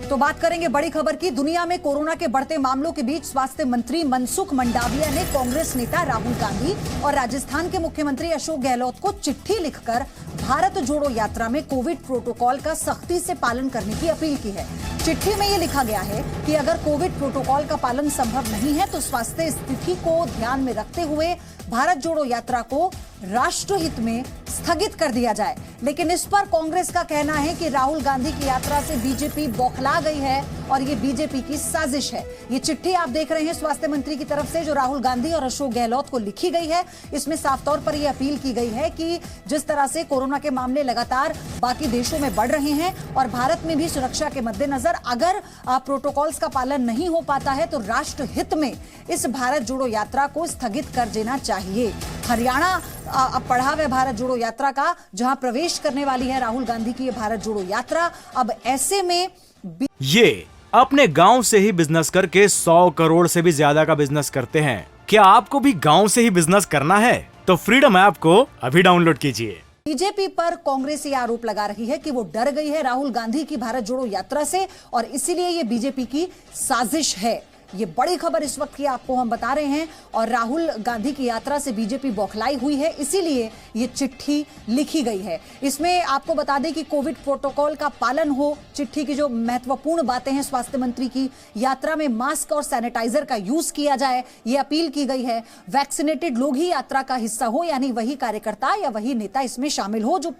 तो बात करेंगे बड़ी खबर की। दुनिया में कोरोना के बढ़ते मामलों के बीच स्वास्थ्य मंत्री मनसुख मंडाविया ने कांग्रेस नेता राहुल गांधी और राजस्थान के मुख्यमंत्री अशोक गहलोत को चिट्ठी लिखकर भारत जोड़ो यात्रा में कोविड प्रोटोकॉल का सख्ती से पालन करने की अपील की है। चिट्ठी में यह लिखा गया है कि अगर कोविड प्रोटोकॉल का पालन संभव नहीं है तो स्वास्थ्य स्थिति को ध्यान में रखते हुए भारत जोड़ो यात्रा को राष्ट्रहित में स्थगित कर दिया जाए। लेकिन इस पर कांग्रेस का कहना है कि राहुल गांधी की यात्रा से बीजेपी बौखला गई है और ये बीजेपी की साजिश है। ये चिट्ठी आप देख रहे हैं स्वास्थ्य मंत्री की तरफ से जो राहुल गांधी और अशोक गहलोत को लिखी गई है। इसमें साफ तौर पर यह अपील की गई है कि जिस तरह से कोरोना के मामले लगातार बाकी देशों में बढ़ रहे हैं और भारत में भी सुरक्षा के मद्देनजर अगर प्रोटोकॉल्स का पालन नहीं हो पाता है तो राष्ट्र हित में इस भारत जोड़ो यात्रा को स्थगित कर देना चाहिए। हरियाणा अब पड़ाव है भारत जोड़ो यात्रा का, जहां प्रवेश करने वाली है राहुल गांधी की ये भारत जोड़ो यात्रा। अब ऐसे में ये अपने गांव से ही बिजनेस करके 100 करोड़ से भी ज्यादा का बिजनेस करते हैं। क्या आपको भी गांव से ही बिजनेस करना है? तो फ्रीडम ऐप को अभी डाउनलोड कीजिए। बीजेपी पर कांग्रेस ये आरोप लगा रही है कि वो डर गई है राहुल गांधी की भारत जोड़ो यात्रा से और इसीलिए ये बीजेपी की साजिश है। ये बड़ी खबर इस वक्त की आपको हम बता रहे हैं और राहुल गांधी की यात्रा से बीजेपी बौखलाई हुई है, इसीलिए ये चिट्ठी लिखी गई है। इसमें आपको बता दें कि कोविड प्रोटोकॉल का पालन हो। चिट्ठी की जो महत्वपूर्ण बातें हैं स्वास्थ्य मंत्री की, यात्रा में मास्क और सैनिटाइजर का यूज किया जाए, ये अपील की गई है। वैक्सीनेटेड लोग ही यात्रा का हिस्सा हो, यानी वही कार्यकर्ता या वही नेता इसमें शामिल हो जो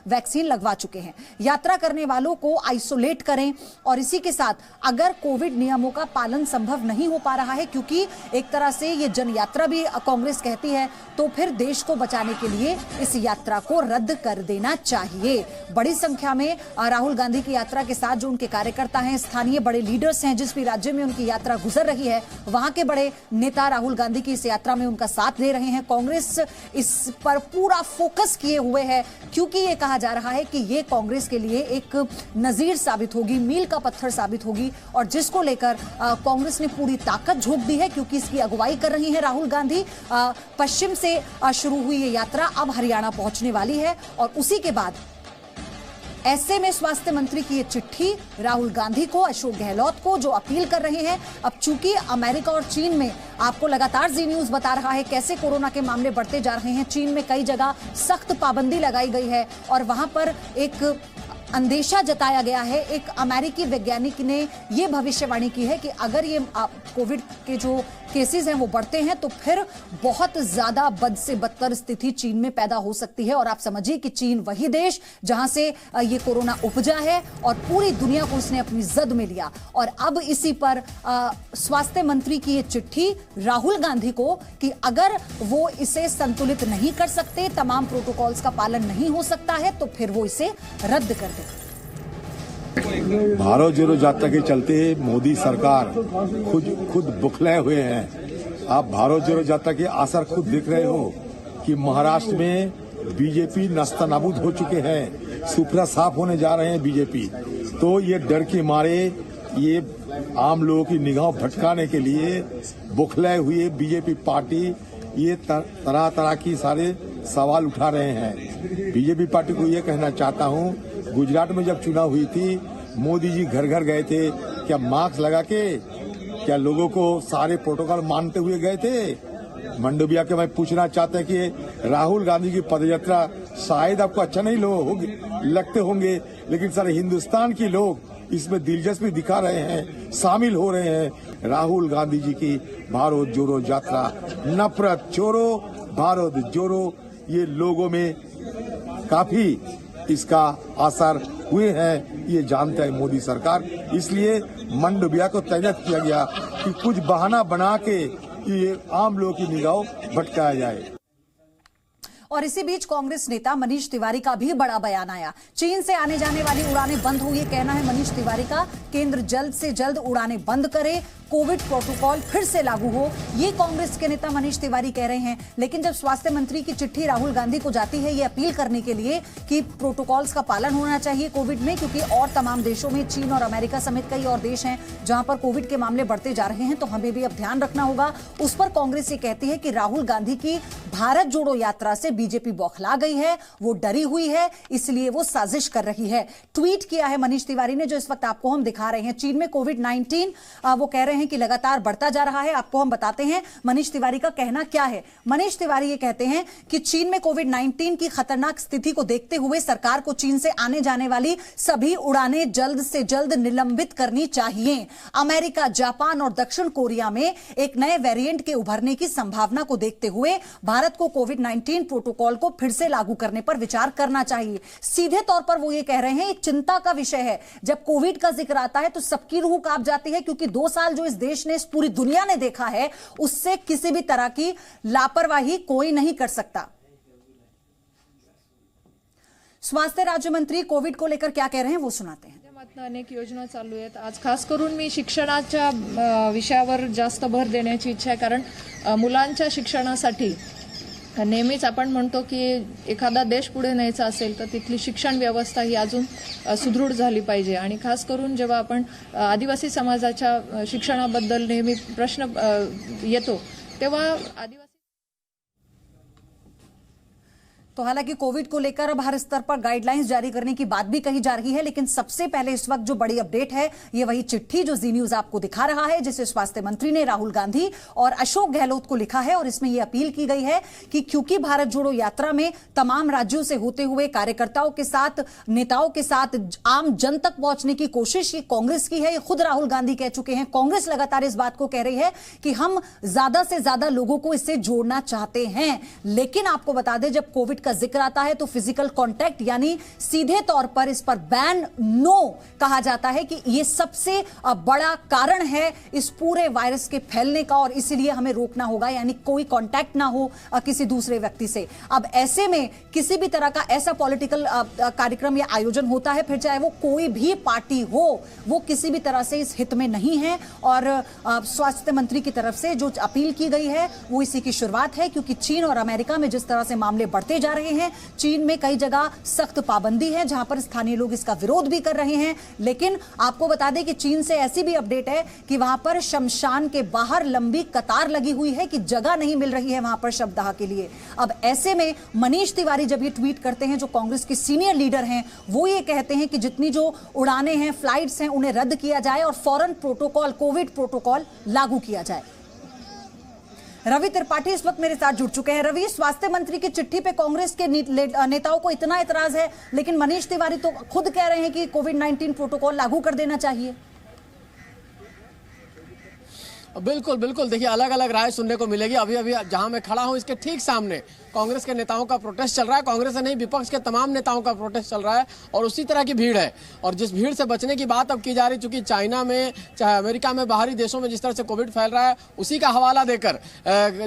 वैक्सीन लगवा चुके हैं। यात्रा करने वालों को आइसोलेट करें और इसी के साथ अगर कोविड नियमों का पालन संभव नहीं हो पा रहा है, क्योंकि एक तरह से ये जन यात्रा भी कांग्रेस कहती है, तो फिर देश को बचाने के लिए इस यात्रा को रद्द कर देना चाहिए। बड़ी संख्या में राहुल गांधी की यात्रा के साथ जो उनके कार्यकर्ता हैं, स्थानीय बड़े लीडर्स हैं, जिस भी राज्य में उनकी यात्रा गुजर रही है वहां के बड़े नेता राहुल गांधी की इस यात्रा में उनका साथ दे रहे हैं। कांग्रेस इस पर पूरा फोकस किए हुए है, क्योंकि ये कहा जा रहा है कि ये कांग्रेस के लिए एक नजीर साबित होगी, मील का पत्थर साबित होगी और जिसको लेकर कांग्रेस ने पूरी ताकत झोंक दी है, क्योंकि इसकी अगुवाई कर रही हैं राहुल गांधी। पश्चिम से शुरू हुई ये यात्रा अब हरियाणा पहुंचने वाली है और उसी के बाद ऐसे में स्वास्थ्य मंत्री की ये चिट्ठी राहुल गांधी को, अशोक गहलोत को, जो अपील कर रहे हैं। अब चूंकि अमेरिका और चीन में आपको लगातार जी न्यूज बता रहा है कैसे कोरोना के मामले बढ़ते जा रहे हैं। चीन में कई जगह सख्त पाबंदी लगाई गई है और वहां पर एक अंदेशा जताया गया है। एक अमेरिकी वैज्ञानिक ने यह भविष्यवाणी की है कि अगर ये कोविड के जो केसेस हैं वो बढ़ते हैं तो फिर बहुत ज्यादा बद से बदतर स्थिति चीन में पैदा हो सकती है। और आप समझिए कि चीन वही देश जहां से ये कोरोना उपजा है और पूरी दुनिया को उसने अपनी जद में लिया। और अब इसी पर स्वास्थ्य मंत्री की ये चिट्ठी राहुल गांधी को कि अगर वो इसे संतुलित नहीं कर सकते, तमाम प्रोटोकॉल्स का पालन नहीं हो सकता है, तो फिर वो इसे रद्द कर दे। भारत जोड़ो यात्रा के चलते मोदी सरकार खुद बुखलाए हुए हैं। आप भारत जोड़ो यात्रा के असर खुद देख रहे हो कि महाराष्ट्र में बीजेपी नस्तानाबूद हो चुके हैं, सुपड़ा साफ होने जा रहे हैं बीजेपी। तो ये डर के मारे ये आम लोगों की निगाह भटकाने के लिए बुखलाए हुए बीजेपी पार्टी ये तरह तरह की सारे सवाल उठा रहे हैं। बीजेपी पार्टी को ये कहना चाहता हूँ, गुजरात में जब चुनाव हुई थी मोदी जी घर घर गए थे, क्या मास्क लगा के, क्या लोगों को सारे प्रोटोकॉल मानते हुए गए थे? मंडोविया के मैं पूछना चाहते हैं कि राहुल गांधी की पदयात्रा शायद आपको अच्छा नहीं लगते होंगे, लेकिन सारे हिंदुस्तान के लोग इसमें दिलचस्पी दिखा रहे हैं, शामिल हो रहे हैं। राहुल गांधी जी की भारत जोड़ो यात्रा, नफरत छोड़ो भारत जोड़ो, ये लोगों में काफी इसका असर हुए हैं, ये जानता है मोदी सरकार। इसलिए मंडोविया को तैनात किया गया कि कुछ बहाना बना के ये आम लोगों की निगाह भटकाया जाए। और इसी बीच कांग्रेस नेता मनीष तिवारी का भी बड़ा बयान आया। चीन से आने जाने वाली उड़ानें बंद हो, ये कहना है मनीष तिवारी का। केंद्र जल्द से जल्द उड़ानें बंद करे, कोविड प्रोटोकॉल फिर से लागू हो, ये कांग्रेस के नेता मनीष तिवारी कह रहे हैं। लेकिन जब स्वास्थ्य मंत्री की चिट्ठी राहुल गांधी को जाती है ये अपील करने के लिए कि प्रोटोकॉल्स का पालन होना चाहिए कोविड में, क्योंकि और तमाम देशों में, चीन और अमेरिका समेत कई और देश हैं जहां पर कोविड के मामले बढ़ते जा रहे हैं, तो हमें भी अब ध्यान रखना होगा। उस पर कांग्रेस ये कहती है कि राहुल गांधी की भारत जोड़ो यात्रा से बीजेपी बौखला गई है, वो डरी हुई है, इसलिए वो साजिश कर रही है। ट्वीट किया है मनीष तिवारी ने, जो इस वक्त आपको हम दिखा रहे हैं। चीन में कोविड-19 वो कह रहे हैं कि लगातार बढ़ता जा रहा है। आपको हम बताते हैं मनीष तिवारी का कहना क्या है। मनीष तिवारी ये कहते हैं कि चीन में कोविड-19 की खतरनाक स्थिति को देखते हुए सरकार को चीन से आने जाने वाली सभी उड़ानें जल्द से जल्द निलंबित करनी चाहिए। अमेरिका, जापान और दक्षिण कोरिया में एक नए वेरिएंट के उभरने की संभावना को देखते हुए भारत को कोविड-19 प्रोटोकॉल को फिर से लागू करने पर विचार करना चाहिए। सीधे तौर पर वो ये कह रहे हैं, एक चिंता का विषय है। जब कोविड का जिक्र आता है तो सबकी रूह कांप जाती है, क्योंकि 2 साल जो इस देश ने, इस पूरी दुनिया ने देखा है, उससे किसी भी तरह की लापरवाही कोई नहीं कर सकता। स्वास्थ्य राज्य मंत्री कोविड को लेकर क्या कह रहे हैं वो सुनाते हैं। अनेक योजना चालू आहेत। आज खास करून मी शिक्षणाच्या विषयावर जास्त भर देण्याची इच्छा आहे, कारण मुलांच्या शिक्षणासाठी नेहमीच आपण म्हणतो की एखादा देश पुढे न्यायचा असेल तर तिथली शिक्षण व्यवस्था ही अजून सुदृढ झाली पाहिजे। आणि खास करून जेव्हा आपण आदिवासी समाजाच्या शिक्षणाबद्दल नेहमी प्रश्न येतो तेव्हा आदिवासी तो हालांकि कोविड को लेकर अब हर स्तर पर गाइडलाइंस जारी करने की बात भी कही जा रही है, लेकिन सबसे पहले इस वक्त जो बड़ी अपडेट है ये वही चिट्ठी जो जी न्यूज आपको दिखा रहा है, जिसे स्वास्थ्य मंत्री ने राहुल गांधी और अशोक गहलोत को लिखा है। और इसमें यह अपील की गई है कि क्योंकि भारत जोड़ो यात्रा में तमाम राज्यों से होते हुए कार्यकर्ताओं के साथ, नेताओं के साथ आम जन तक पहुंचने की कोशिश ये कांग्रेस की है। ये खुद राहुल गांधी कह चुके हैं। कांग्रेस लगातार इस बात को कह रही है कि हम ज्यादा से ज्यादा लोगों को इससे जोड़ना चाहते हैं, लेकिन आपको बता दें जब कोविड का जिक्र आता है तो फिजिकल कांटेक्ट यानी सीधे तौर पर इस पर बैन नो कहा जाता है कि यह सबसे बड़ा कारण है इस पूरे वायरस के फैलने का, और इसलिए हमें रोकना होगा, यानी कोई कांटेक्ट ना हो किसी दूसरे व्यक्ति से। अब ऐसे में किसी भी तरह का ऐसा पॉलिटिकल कार्यक्रम या आयोजन होता है, फिर चाहे वो कोई भी पार्टी हो, वो किसी भी तरह से इस हित में नहीं है। और स्वास्थ्य मंत्री की तरफ से जो अपील की गई है वो इसी की शुरुआत है, क्योंकि चीन और अमेरिका में जिस तरह से मामले बढ़ते जा रहे हैं, चीन में कई जगह सख्त पाबंदी है जहां पर स्थानीय लोग इसका विरोध भी कर रहे हैं। लेकिन आपको बता दें कि चीन से ऐसी भी अपडेट है कि वहां पर शमशान के बाहर लंबी कतार लगी हुई है कि जगह नहीं मिल रही है वहां पर शवदाह के लिए। अब ऐसे में मनीष तिवारी जब ये ट्वीट करते हैं, जो कांग्रेस के सीनियर लीडर हैं, वो ये कहते हैं कि जितनी जो उड़ानें हैं, फ्लाइट्स हैं, उन्हें रद्द किया जाए और फौरन प्रोटोकॉल, कोविड प्रोटोकॉल लागू किया जाए। रवि त्रिपाठी इस वक्त मेरे साथ जुड़ चुके हैं। रवि, स्वास्थ्य मंत्री की चिट्ठी पे कांग्रेस के नेताओं को इतना एतराज है, लेकिन मनीष तिवारी तो खुद कह रहे हैं कि कोविड-19 प्रोटोकॉल लागू कर देना चाहिए। बिल्कुल बिल्कुल, देखिए अलग अलग राय सुनने को मिलेगी। अभी अभी जहां मैं खड़ा हूं इसके ठीक सामने कांग्रेस के नेताओं का प्रोटेस्ट चल रहा है। कांग्रेस नहीं, विपक्ष के तमाम नेताओं का प्रोटेस्ट चल रहा है और उसी तरह की भीड़ है। और जिस भीड़ से बचने की बात अब की जा रही, चूंकि चाइना में, चाहे अमेरिका में, बाहरी देशों में जिस तरह से कोविड फैल रहा है, उसी का हवाला देकर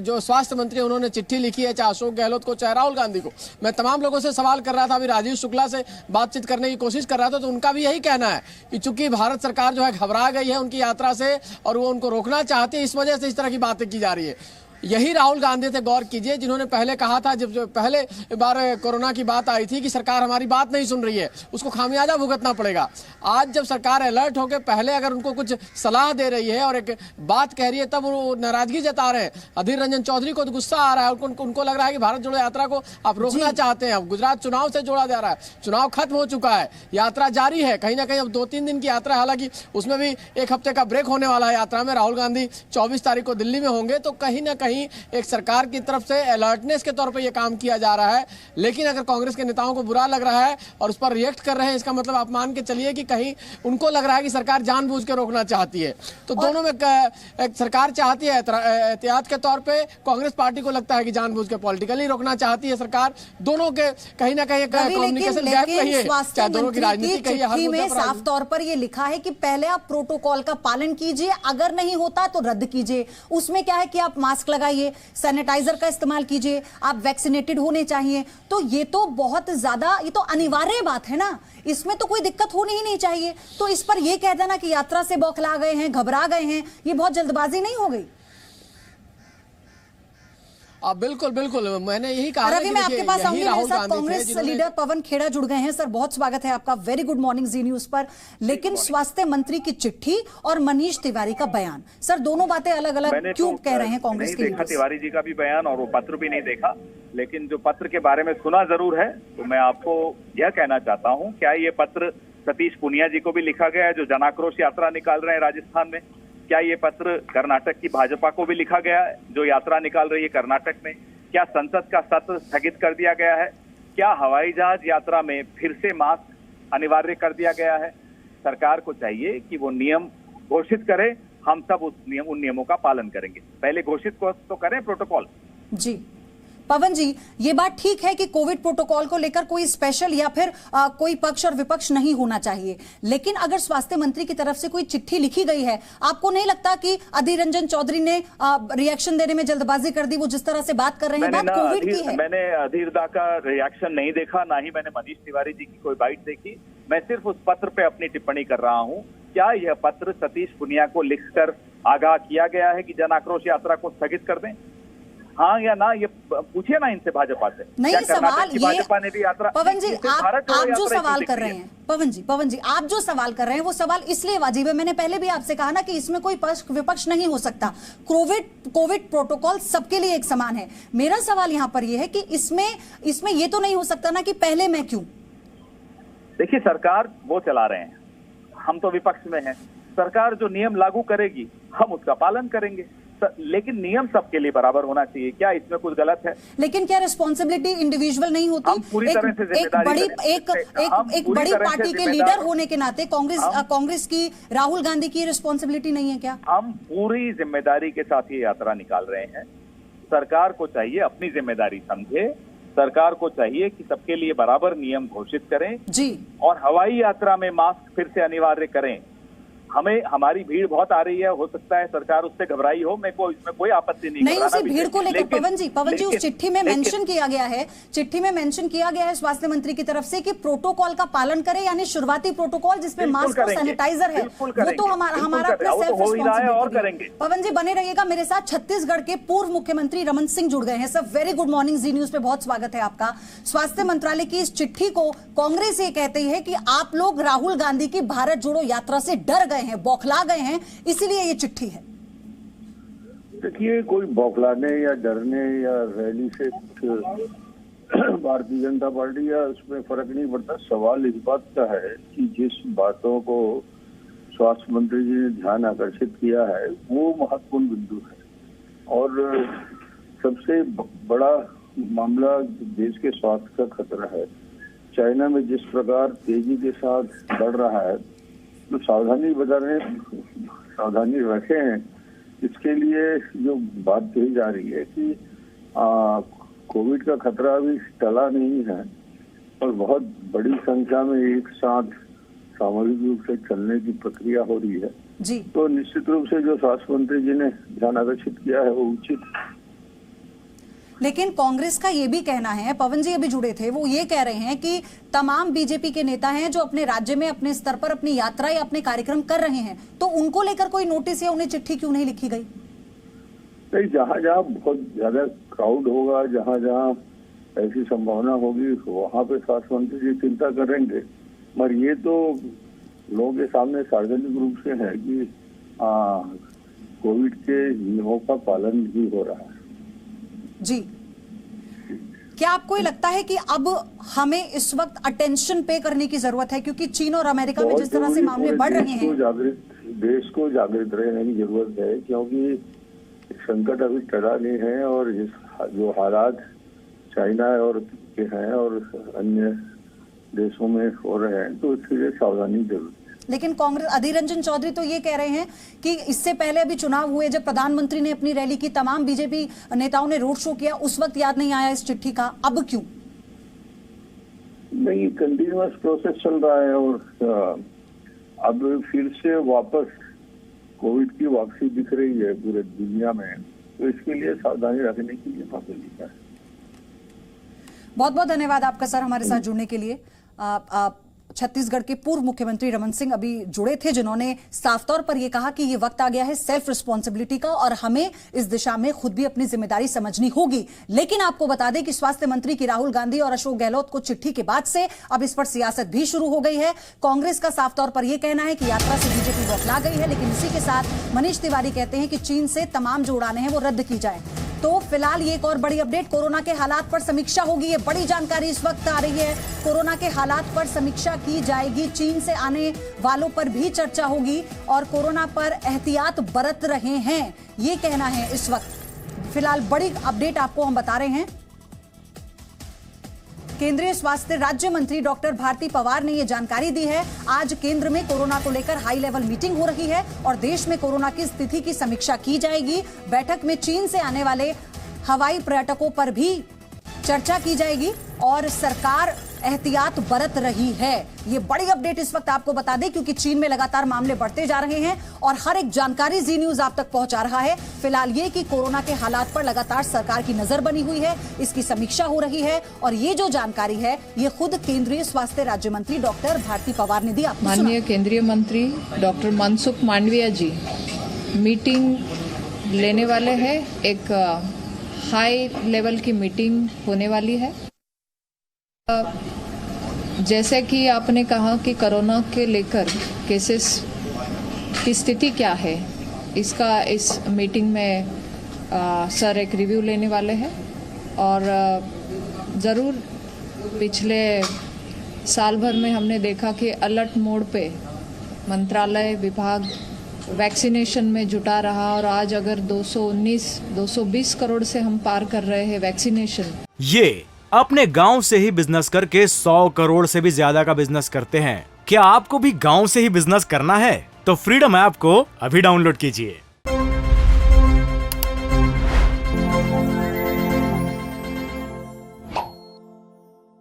जो स्वास्थ्य मंत्री उन्होंने चिट्ठी लिखी है, चाहे अशोक गहलोत को, चाहे राहुल गांधी को। मैं तमाम लोगों से सवाल कर रहा था, अभी राजीव शुक्ला से बातचीत करने की कोशिश कर रहा था, तो उनका भी यही कहना है कि चूंकि भारत सरकार जो है घबरा गई है उनकी यात्रा से और वो उनको रोकना चाहती है, इस वजह से इस तरह की बातें की जा रही है। यही राहुल गांधी से गौर कीजिए, जिन्होंने पहले कहा था, जब पहले बार कोरोना की बात आई थी, कि सरकार हमारी बात नहीं सुन रही है, उसको खामियाजा भुगतना पड़ेगा। आज जब सरकार अलर्ट होकर पहले अगर उनको कुछ सलाह दे रही है और एक बात कह रही है, तब वो नाराजगी जता रहे हैं। अधीर रंजन चौधरी को तो गुस्सा आ रहा है, उनको लग रहा है कि भारत जोड़ो यात्रा को आप रोकना चाहते हैं। अब गुजरात चुनाव से जोड़ा जा रहा है, चुनाव खत्म हो चुका है, यात्रा जारी है। कहीं ना कहीं अब 2-3 दिन की यात्रा, हालांकि उसमें भी 1 हफ्ते का ब्रेक होने वाला है यात्रा में। राहुल गांधी 24 तारीख को दिल्ली में होंगे, तो कहीं ना कहीं एक सरकार की तरफ से अलर्टनेस के तौर पर यह काम किया जा रहा है। लेकिन अगर कांग्रेस के नेताओं को बुरा लग रहा है और उस पर रिएक्ट कर रहे हैं, इसका मतलब आप मान के चलिए कि कहीं उनको लग रहा है कि सरकार जानबूझ के रोकना चाहती है। तो दोनों में एक सरकार चाहती है एहतियात के तौर पे, कांग्रेस पार्टी को लगता है कि जानबूझ के पॉलिटिकली रोकना चाहती है सरकार। दोनों के कहीं ना कहीं कम्युनिकेशन गैप कहिए, चाहे दोनों की राजनीति कहिए, हर मुद्दे पर साफ तौर पर यह लिखा है कि पहले आप प्रोटोकॉल का पालन कीजिए, अगर नहीं होता तो रद्द कीजिए। उसमें क्या है कि आप मास्क लगाइए, सैनिटाइजर का इस्तेमाल कीजिए, आप वैक्सीनेटेड होने चाहिए। तो ये तो बहुत ज्यादा, ये तो अनिवार्य बात है ना, इसमें तो कोई दिक्कत होनी ही नहीं चाहिए। तो इस पर यह कह देना कि यात्रा से बौखला गए हैं, घबरा गए हैं, ये बहुत जल्दबाजी नहीं हो गई? बिल्कुल बिल्कुल, मैंने यही कहा। रवि, मैं आपके पास आऊंगी, मेरे साथ कांग्रेस लीडर पवन खेड़ा जुड़ गए हैं। सर, बहुत स्वागत है आपका, वेरी गुड मॉर्निंग जी न्यूज पर। लेकिन स्वास्थ्य मंत्री की चिट्ठी और मनीष तिवारी का बयान, सर दोनों बातें अलग अलग क्यों कह रहे हैं कांग्रेस के लीडर? तिवारी जी का भी बयान और वो पत्र भी नहीं देखा, लेकिन जो पत्र के बारे में सुना जरूर है। तो मैं आपको यह कहना चाहता हूं, क्या ये पत्र सतीश पूनिया जी को भी लिखा गया है जो जन आक्रोश यात्रा निकाल रहे हैं राजस्थान में? क्या ये पत्र कर्नाटक की भाजपा को भी लिखा गया है जो यात्रा निकाल रही है कर्नाटक में? क्या संसद का सत्र स्थगित कर दिया गया है? क्या हवाई जहाज यात्रा में फिर से मास्क अनिवार्य कर दिया गया है? सरकार को चाहिए कि वो नियम घोषित करे, हम सब उन नियमों का पालन करेंगे। पहले घोषित तो करें प्रोटोकॉल। जी पवन जी, ये बात ठीक है कि कोविड प्रोटोकॉल को लेकर कोई स्पेशल या फिर कोई पक्ष और विपक्ष नहीं होना चाहिए, लेकिन अगर स्वास्थ्य मंत्री की तरफ से कोई चिट्ठी लिखी गई है, आपको नहीं लगता कि अधीर रंजन चौधरी ने रिएक्शन देने में जल्दबाजी कर दी? वो जिस तरह से बात कर रहे हैं, बात कोविड की है। मैंने अधीर दा का रिएक्शन नहीं देखा, ना ही मैंने मनीष तिवारी जी की कोई बाइट देखी। मैं सिर्फ उस पत्र पे अपनी टिप्पणी कर रहा हूँ। क्या यह पत्र सतीश पूनिया को लिखकर आगाह किया गया है कि जन आक्रोश यात्रा को स्थगित कर दें? हाँ या ना, ये पूछिए ना इनसे भाजपा से। नहीं, सवाल ये भाजपा ने भी यात्रा, पवन जी आप जो सवाल कर रहे हैं, पवन जी आप जो सवाल कर रहे हैं वो सवाल इसलिए वाजिब है, मैंने पहले भी आपसे कहा ना कि इसमें कोई पक्ष विपक्ष नहीं हो सकता। कोविड प्रोटोकॉल सबके लिए एक समान है। मेरा सवाल यहाँ पर ये है कि इसमें ये तो नहीं हो सकता ना कि पहले मैं क्यों? देखिए, सरकार वो चला रहे हैं, हम तो विपक्ष में हैं। सरकार जो नियम लागू करेगी हम उसका पालन करेंगे, लेकिन नियम सबके लिए बराबर होना चाहिए। क्या इसमें कुछ गलत है? लेकिन क्या रिस्पॉन्सिबिलिटी इंडिविजुअल नहीं होती? हम पूरी तरह से जिम्मेदारी एक बड़ी पार्टी के लीडर होने के नाते कांग्रेस की, राहुल गांधी की रिस्पॉन्सिबिलिटी नहीं है क्या? हम पूरी जिम्मेदारी के साथ ये यात्रा निकाल रहे हैं। सरकार को चाहिए अपनी जिम्मेदारी समझे, सरकार को चाहिए कि सबके लिए बराबर नियम घोषित करें जी, और हवाई यात्रा में मास्क फिर से अनिवार्य करें। हमारी भीड़ बहुत आ रही है, हो सकता है सरकार उससे घबराई हो, मैं इसमें कोई आपत्ति नहीं उसी भीड़ को लेकर पवन जी उस चिट्ठी में मेंशन किया गया है स्वास्थ्य मंत्री की तरफ से कि प्रोटोकॉल का पालन करें, यानी शुरुआती प्रोटोकॉल जिसमें मास्क और सैनिटाइजर है, वो तो हमारा अपना सेल्फ रिस्पॉन्सिबिलिटी। पवन जी बने रहिएगा मेरे साथ। छत्तीसगढ़ के पूर्व मुख्यमंत्री रमन सिंह जुड़ गए हैं। सर, वेरी गुड मॉर्निंग, जी न्यूज पे बहुत स्वागत है आपका। स्वास्थ्य मंत्रालय की इस चिट्ठी को कांग्रेस ये कहती है कि आप लोग राहुल गांधी की भारत जोड़ो यात्रा से डर गए हैं, बौखला गए हैं, इसीलिए ये चिट्ठी है। देखिए, कोई बौखलाने या डरने या रैली से भारतीय जनता पार्टी या उसमें फर्क नहीं पड़ता। सवाल इस बात का है कि जिस बातों को स्वास्थ्य मंत्री जी ने ध्यान आकर्षित किया है वो महत्वपूर्ण बिंदु है, और सबसे बड़ा मामला देश के स्वास्थ्य का खतरा है। चाइना में जिस प्रकार तेजी के साथ बढ़ रहा है, तो सावधानी रखें। इसके लिए जो बात कही जा रही है कि कोविड का खतरा अभी टला नहीं है और बहुत बड़ी संख्या में एक साथ सामूहिक रूप से चलने की प्रक्रिया हो रही है जी, तो निश्चित रूप से जो स्वास्थ्य मंत्री जी ने ध्यान आकर्षित किया है वो उचित है। लेकिन कांग्रेस का ये भी कहना है, पवन जी अभी जुड़े थे, वो ये कह रहे हैं कि तमाम बीजेपी के नेता हैं जो अपने राज्य में अपने स्तर पर अपनी यात्रा या अपने कार्यक्रम कर रहे हैं, तो उनको लेकर कोई नोटिस या उन्हें चिट्ठी क्यों नहीं लिखी गई? नहीं, जहाँ जहाँ बहुत ज्यादा क्राउड होगा, जहाँ जहाँ ऐसी संभावना होगी, वहाँ पे स्वास्थ्य मंत्री जी चिंता करेंगे। मगर ये तो लोगों के सामने सार्वजनिक रूप से है कि कोविड के नियमों का पालन भी हो रहा है जी। क्या आपको ये लगता है कि अब हमें इस वक्त अटेंशन पे करने की जरूरत है, क्योंकि चीन और अमेरिका में जिस तरह से मामले बढ़ रहे हैं? देश को जागृत रहने की जरूरत है, क्योंकि संकट अभी टला नहीं है और जो हालात चाइना और के हैं और अन्य देशों में हो रहे हैं, तो इसके लिए सावधानी जरूरी है। लेकिन कांग्रेस, अधीर रंजन चौधरी तो ये कह रहे हैं कि इससे पहले अभी चुनाव हुए, जब प्रधानमंत्री ने अपनी रैली की, तमाम बीजेपी नेताओं ने रोड शो किया, उस वक्त याद नहीं आया इस चिट्ठी का, अब क्यों? नहीं, कंटिन्यूअस प्रोसेस चल रहा है और अब फिर से वापस कोविड की वापसी दिख रही है पूरे दुनिया में, तो इसके लिए सावधानी रखने के लिए बातें लिखा है। बहुत बहुत धन्यवाद आपका सर हमारे साथ जुड़ने के लिए। छत्तीसगढ़ के पूर्व मुख्यमंत्री रमन सिंह अभी जुड़े थे, जिन्होंने साफ तौर पर यह कहा कि ये वक्त आ गया है सेल्फ रिस्पॉन्सिबिलिटी का और हमें इस दिशा में खुद भी अपनी जिम्मेदारी समझनी होगी। लेकिन आपको बता दें कि स्वास्थ्य मंत्री की राहुल गांधी और अशोक गहलोत को चिट्ठी के बाद से अब इस पर सियासत भी शुरू हो गई है। कांग्रेस का साफ तौर पर यह कहना है कि यात्रा से बीजेपी बौखला गई है, लेकिन इसी के साथ मनीष तिवारी कहते हैं कि चीन से तमाम जो उड़ानें हैं वो रद्द की जाए। तो फिलहाल ये एक और बड़ी अपडेट, कोरोना के हालात पर समीक्षा होगी। ये बड़ी जानकारी इस वक्त आ रही है। कोरोना के हालात पर समीक्षा की जाएगी, चीन से आने वालों पर भी चर्चा होगी और कोरोना पर एहतियात बरत रहे हैं, ये कहना है इस वक्त। फिलहाल बड़ी अपडेट आपको हम बता रहे हैं। केंद्रीय स्वास्थ्य राज्य मंत्री डॉक्टर भारती पवार ने यह जानकारी दी है। आज केंद्र में कोरोना को लेकर हाई लेवल मीटिंग हो रही है और देश में कोरोना की स्थिति की समीक्षा की जाएगी। बैठक में चीन से आने वाले हवाई पर्यटकों पर भी चर्चा की जाएगी और सरकार एहतियात बरत रही है। ये बड़ी अपडेट इस वक्त आपको बता दें क्योंकि चीन में लगातार मामले बढ़ते जा रहे हैं और हर एक जानकारी जी न्यूज आप तक पहुंचा रहा है। फिलहाल ये कि कोरोना के हालात पर लगातार सरकार की नजर बनी हुई है, इसकी समीक्षा हो रही है और ये जो जानकारी है ये खुद केंद्रीय स्वास्थ्य राज्य मंत्री डॉक्टर भारती पवार ने दी। माननीय केंद्रीय मंत्री डॉक्टर मनसुख मांडविया जी मीटिंग लेने वाले हैं। एक हाई लेवल की मीटिंग होने वाली है। जैसे कि आपने कहा कि कोरोना के लेकर केसेस की स्थिति क्या है, इसका इस मीटिंग में सर एक रिव्यू लेने वाले हैं और ज़रूर पिछले साल भर में हमने देखा कि अलर्ट मोड पे मंत्रालय विभाग वैक्सीनेशन में जुटा रहा और आज अगर 220 करोड़ से हम पार कर रहे हैं वैक्सीनेशन। ये अपने गांव से ही बिजनेस करके 100 करोड़ से भी ज्यादा का बिजनेस करते हैं। क्या आपको भी गांव से ही बिजनेस करना है? तो फ्रीडम ऐप को अभी डाउनलोड कीजिए।